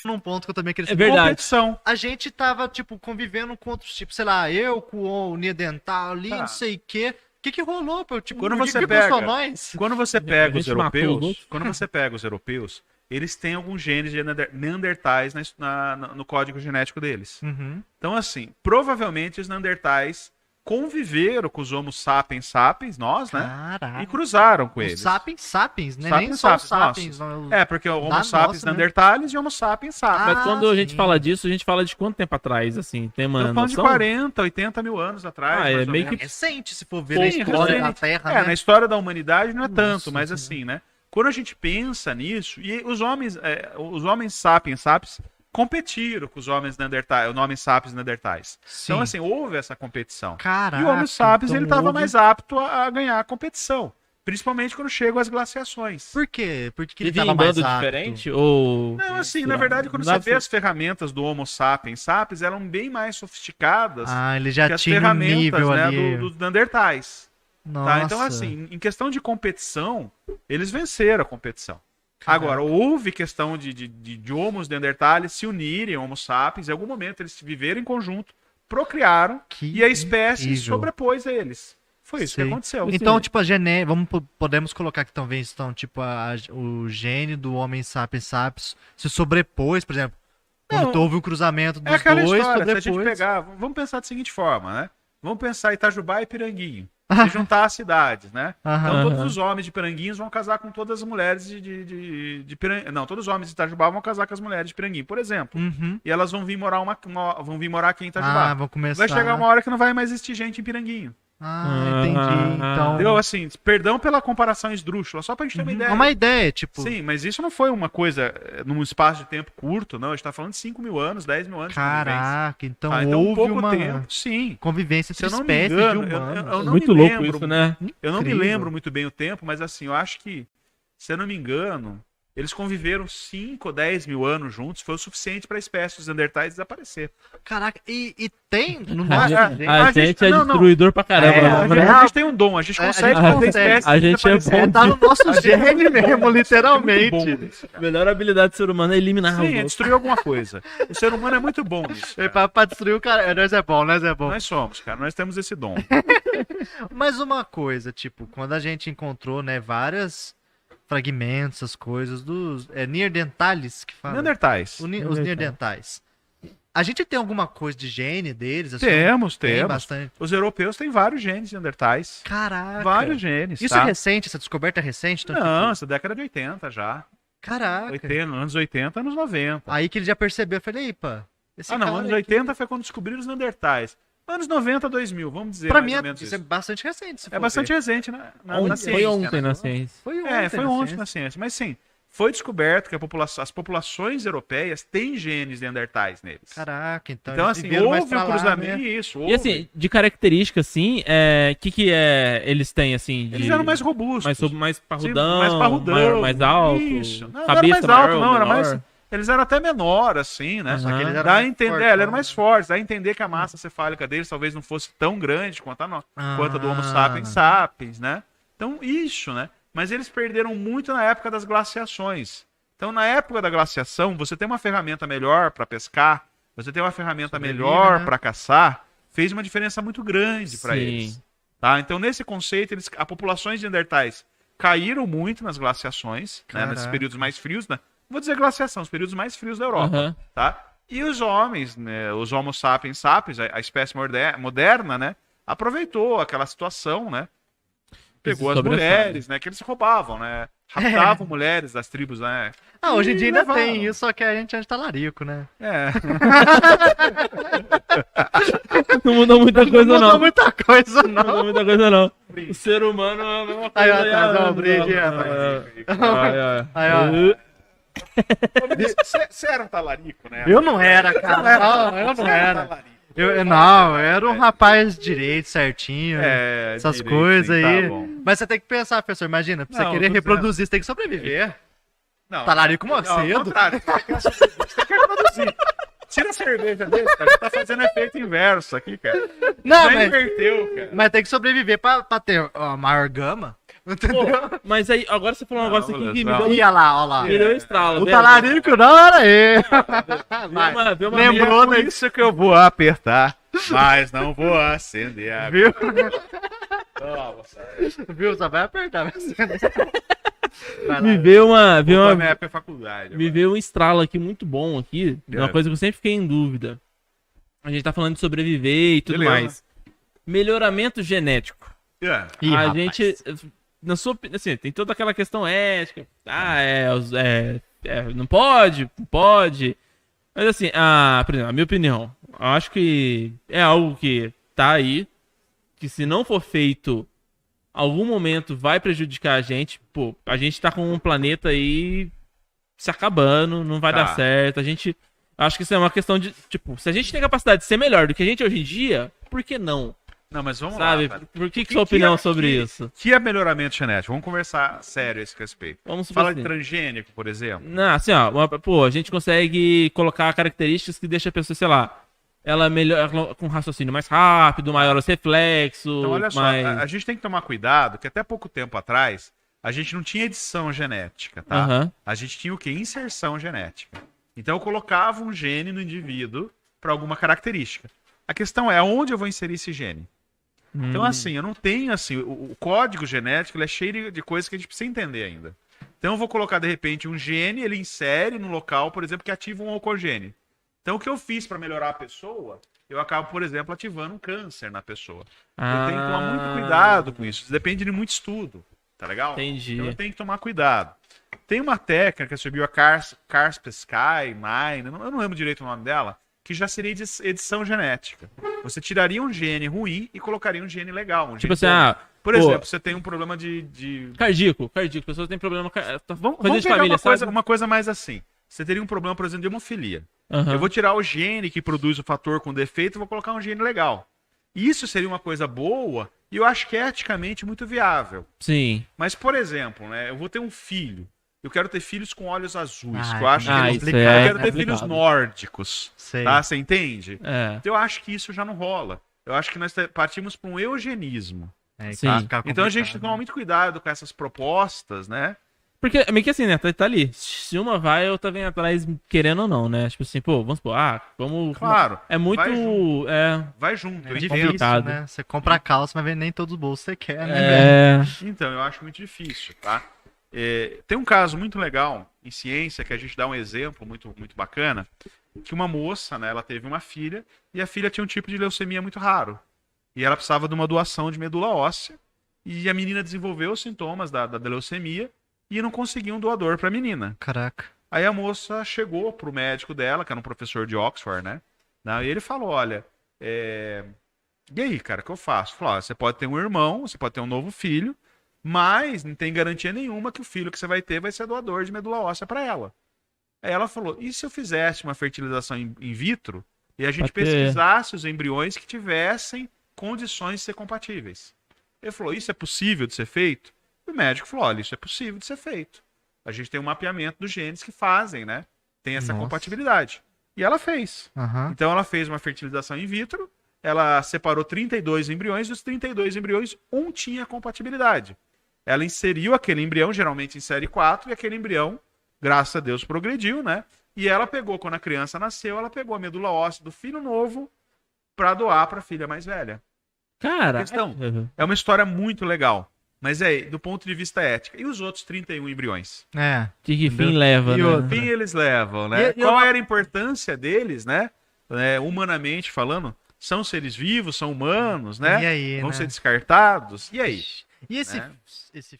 num ponto que eu também queria É verdade. Competição. A gente tava, tipo, convivendo com outros tipos, sei lá, eu com o Neandertal ali, Tá. não sei o quê. O que rolou, pô? Tipo, Quando por que você que pega- só nós? Quando você pega A os gente matou os europeus, outros. quando você pega os europeus, eles têm alguns genes de neandertais no código genético deles. Uhum. Então, assim, provavelmente os neandertais conviveram com os Homo sapiens sapiens, nós, né? Caraca. E cruzaram com Os eles. sapiens, né? Sapiens Nem só os sapiens, sapiens. Não, É, porque o Homo Da sapiens nossa, né? neanderthalis e Homo sapiens sapiens. Mas Ah, quando a gente sim. fala disso, a gente fala de quanto tempo atrás, assim? Tem uma Estamos falando de noção? 40, 80 mil anos atrás. Ah, é mais ou meio menos. que- recente, se for ver Sim, na história recente. da Terra, É, né? na história da humanidade não é tanto, Nossa mas Senhora. assim, né? Quando a gente pensa nisso, e os homens sapiens competiram com os homens neandertais, os homens sapiens neandertais. Sim. Então, assim, houve essa competição. Caraca, E o Homo sapiens, então ele estava houve- mais apto a ganhar a competição. Principalmente quando chegam as glaciações. Por quê? Porque ele Vivia tava em mais bando apto. diferente? Ou... Não, assim, sei na lá, verdade, quando não dá você vê pra- as ferramentas do Homo sapiens sapiens, eram bem mais sofisticadas Ah, ele já que as tinha um ferramentas, nível né, ali. dos neandertais. Nossa. Tá? Então, assim, em questão de competição, eles venceram a competição. Caraca. Agora, houve questão de homos neandertais se unirem, homo sapiens, em algum momento eles viveram em conjunto, procriaram, Que e a espécie incrível. sobrepôs a eles. Foi isso Sei. que aconteceu. Então, tipo, a gené... podemos colocar que talvez então, tipo, o gene do Homem sapiens sapiens se sobrepôs, por exemplo. Quando Não, houve o cruzamento dos É aquela dois, história, se a sobrepôs. gente pegar, vamos pensar da seguinte forma, né? Vamos pensar Itajubá e Piranguinho. Ah. Se juntar as cidades, né? Aham. Então todos os homens de Piranguinhos vão casar com todas as mulheres de Piranguinho. Não, todos os homens de Itajubá vão casar com as mulheres de Piranguinho, por exemplo. Uhum. E elas vão vir morar aqui em Itajubá. Ah, vou começar. Vai chegar uma hora que não vai mais existir gente em Piranguinho. Ah, entendi. Então, Entendeu? Assim, perdão pela comparação esdrúxula, só pra gente ter uma ideia. é uma ideia, tipo, Sim, mas isso não foi uma coisa num espaço de tempo curto, não. A gente tá falando de 5 mil anos, 10 mil anos de convivência. caraca, então Tá, então, houve pouco uma tempo, sim. convivência Se entre eu não me espécies engano, de humanos. eu não Muito me louco lembro, isso, né? Eu não me Incrível. lembro muito bem o tempo, mas assim, eu acho que, se eu não me engano, eles conviveram 5 ou 10 mil anos juntos, foi o suficiente para a espécie dos neandertais desaparecer. Caraca, e tem no A nosso gente, gene- a gente é não, não. destruidor pra caramba. É, né? A gente tem um dom, a gente É, a consegue gente fazer consegue. espécies A gente é desaparecerem. bom. tá no nosso gene mesmo, Muito literalmente. bom nisso, A cara. melhor habilidade do ser humano é eliminar Sim, os é outros. destruir alguma coisa. O ser humano é muito bom nisso. cara. Pra destruir o cara, nós é bom, nós é bom. Nós somos, cara, nós temos esse dom. Mas uma coisa, tipo, quando a gente encontrou, né, vários fragmentos, essas coisas dos Neandertales que falam. Neandertais. Os Neandertais. A gente tem alguma coisa de gene deles? Assim, Temos. Tem bastante. Os europeus têm vários genes neandertais. Caraca. Vários genes, Isso tá? é recente? Essa descoberta é recente? Então, Não, tipo, essa década de 80 já. caraca. 80, anos 80, anos 90. Aí que ele já percebeu, eu falei, pá, esse Não, cara anos aqui- 80 foi quando descobriram os neandertais. Anos 90, 2000, vamos dizer Pra mais mim, ou menos isso é isso. bastante recente. se É for bastante ver. recente na Ontem, ciência. foi ontem cara. na ciência. Foi ontem. É, foi na ontem ciência. na ciência. Mas sim, foi descoberto que as populações europeias têm genes neandertais neles. Caraca, então. Então, eles assim, viveram mais houve pra um lá, cruzamento. né? Isso, E houve. assim, de característica, assim, que eles têm, assim? Eles eram mais robustos. mais parrudão, mais parrudão. mais alto, Isso. Não, não cabeça era mais alto, maior, não. Era menor. mais, eles eram até menor, assim, né? Só que eles eram Dá a mais entender, fortão, eles eram mais né? fortes. Dá a entender que a massa cefálica deles talvez não fosse tão grande quanto quanto a do Homo Ah. sapiens sapiens, né? Então, isso, né? Mas eles perderam muito na época das glaciações. Então, na época da glaciação, você tem uma ferramenta melhor para pescar, você tem uma ferramenta Sobrevive, melhor né? para caçar, fez uma diferença muito grande para Sim. eles. Tá? Então, nesse conceito, a populações de neandertais caíram muito nas glaciações, né? Nesses Caraca. períodos mais frios, né? Vou dizer glaciação, os períodos mais frios da Europa, Aham. tá? E os homens, né, os Homo sapiens sapiens, a espécie moderna, né, aproveitou aquela situação, né? Pegou as sobressaem. mulheres, né, que eles roubavam, né? Raptavam mulheres das tribos, né? Ah, hoje em dia ainda levaram. tem isso, só que a gente é talarico, né? É. Não mudou muita coisa, Não não. mudou muita coisa, Não não. mudou muita coisa, não. O ser humano é a mesma Aí, coisa. ó, atrás, ó, o brinde, Aí, Aí, ó. Você era um talarico, né? Eu não era, cara. Não, eu não era. Eu era um rapaz direito, certinho. É, essas direito, coisas sim, aí. tá bom. Mas você tem que pensar, professor. Imagina, pra você Não, querer tô reproduzir, você tem que sobreviver. Não, Talarico não, ao cedo. contrário, você quer produzir. Tira a cerveja dele, cara. Você tá fazendo efeito inverso aqui, cara. Não, Já mas, inverteu, cara. mas tem que sobreviver pra ter a maior gama. Entendeu? Pô, mas aí, agora você falou um negócio aqui que me não. deu, Ih, olha lá, olha lá. me deu um estralo. O velho. talarico não era ele. Vai. Viu uma Lembrou, Por né? isso que eu vou apertar, mas não vou acender a... Viu? Toma, sai. Viu? Só vai apertar. Vai lá. Me veio uma, veio Voltou uma, à minha época de faculdade. me agora. veio um estralo aqui muito bom aqui, de uma É. coisa que eu sempre fiquei em dúvida. A gente tá falando de sobreviver e tudo Beleza. mais. Melhoramento genético. É. Ih, A rapaz. gente, na sua, assim, tem toda aquela questão ética. Não pode, não pode. Mas assim, por exemplo, a minha opinião, eu acho que é algo que tá aí, que se não for feito, algum momento vai prejudicar a gente. Pô, a gente tá com um planeta aí se acabando, não vai Tá. dar certo. Acho que isso é uma questão de, tipo, se a gente tem capacidade de ser melhor do que a gente é hoje em dia, por que não? Não, mas vamos Sabe? lá, cara. Por que sua opinião sobre que- isso? Que é melhoramento genético? Vamos conversar sério a esse respeito. Vamos supor Fala assim. de transgênico, por exemplo. Não, assim, ó, pô, a gente consegue colocar características que deixam a pessoa, sei lá, ela melhor com raciocínio mais rápido, maiores reflexos, Então, olha só, mais... a gente tem que tomar cuidado, que até pouco tempo atrás, a gente não tinha edição genética, tá? Aham. A gente tinha o quê? Inserção genética. Então, eu colocava um gene no indivíduo para alguma característica. A questão é, onde eu vou inserir esse gene? Então, assim, eu não tenho, assim, o código genético ele é cheio de coisas que a gente precisa entender ainda. Então, eu vou colocar, de repente, um gene, ele insere no local, por exemplo, que ativa um oncogene. Então, o que eu fiz para melhorar a pessoa, eu acabo, por exemplo, ativando um câncer na pessoa. Eu tenho que tomar muito cuidado com isso. Isso depende de muito estudo, tá legal? Entendi. Então, eu tenho que tomar cuidado. Tem uma técnica que subiu a Kaspersky, Mine, eu não lembro direito o nome dela, que já seria edição genética. Você tiraria um gene ruim e colocaria um gene legal. Um Tipo gene assim, bom. Por pô, exemplo, você tem um problema de... Cardíaco, pessoas têm problema... Vamos coisa de pegar família, uma sabe? coisa mais assim. Você teria um problema, por exemplo, de hemofilia. Aham. Eu vou tirar o gene que produz o fator com defeito e vou colocar um gene legal. Isso seria uma coisa boa e eu acho que é eticamente muito viável. Sim. Mas, por exemplo, né, eu vou ter um filho. Eu quero ter filhos com olhos azuis. Ah, que eu acho que Ah, eles- isso eu é quero ter complicado. filhos nórdicos. Sei. Tá? Você entende? É. Então, eu acho que isso já não rola. Eu acho que nós partimos para um eugenismo. É, Sim. tá- fica Então a gente tem que complicado. tomar muito cuidado com essas propostas, né? Porque, meio que assim, né? Tá ali. Se uma vai, outra vem atrás, querendo ou não, né? Tipo assim, pô, vamos supor, vamos... Claro. É muito... vai junto. É... Vai junto. É eu difícil, entendo. complicado. né? Você compra a calça, mas vem nem todos os bolsos você quer, né? velho? É... Então, eu acho muito difícil, tá? Tem um caso muito legal em ciência que a gente dá um exemplo muito, muito bacana, que uma moça, né, ela teve uma filha e a filha tinha um tipo de leucemia muito raro. E ela precisava de uma doação de medula óssea e a menina desenvolveu os sintomas da leucemia e não conseguia um doador para a menina. Caraca. Aí a moça chegou pro médico dela, que era um professor de Oxford, né? E ele falou, olha, e aí, cara, o que eu faço? Falou, ó, você pode ter um irmão, você pode ter um novo filho, mas não tem garantia nenhuma que o filho que você vai ter vai ser doador de medula óssea para ela. Aí ela falou, e se eu fizesse uma fertilização in vitro e a gente Pode ter. pesquisasse os embriões que tivessem condições de ser compatíveis? Ele falou, isso é possível de ser feito? E o médico falou, olha, isso é possível de ser feito. A gente tem um mapeamento dos genes que fazem, né? Tem essa Nossa. compatibilidade. E ela fez. Aham. Então ela fez uma fertilização in vitro, ela separou 32 embriões, e os 32 embriões, um tinha compatibilidade. Ela inseriu aquele embrião, geralmente em série 4, e aquele embrião, graças a Deus, progrediu, né? E ela pegou, quando a criança nasceu, ela pegou a medula óssea do filho novo para doar para a filha mais velha. Cara... Questão. É uma história muito legal, mas do ponto de vista ético. E os outros 31 embriões? É. Que fim leva, E né? outra? Quem eles levam, né? E- Qual era a importância deles, né? Humanamente falando, são seres vivos, são humanos, né? E aí, Vão né? ser descartados. E aí? E esse, Né? esse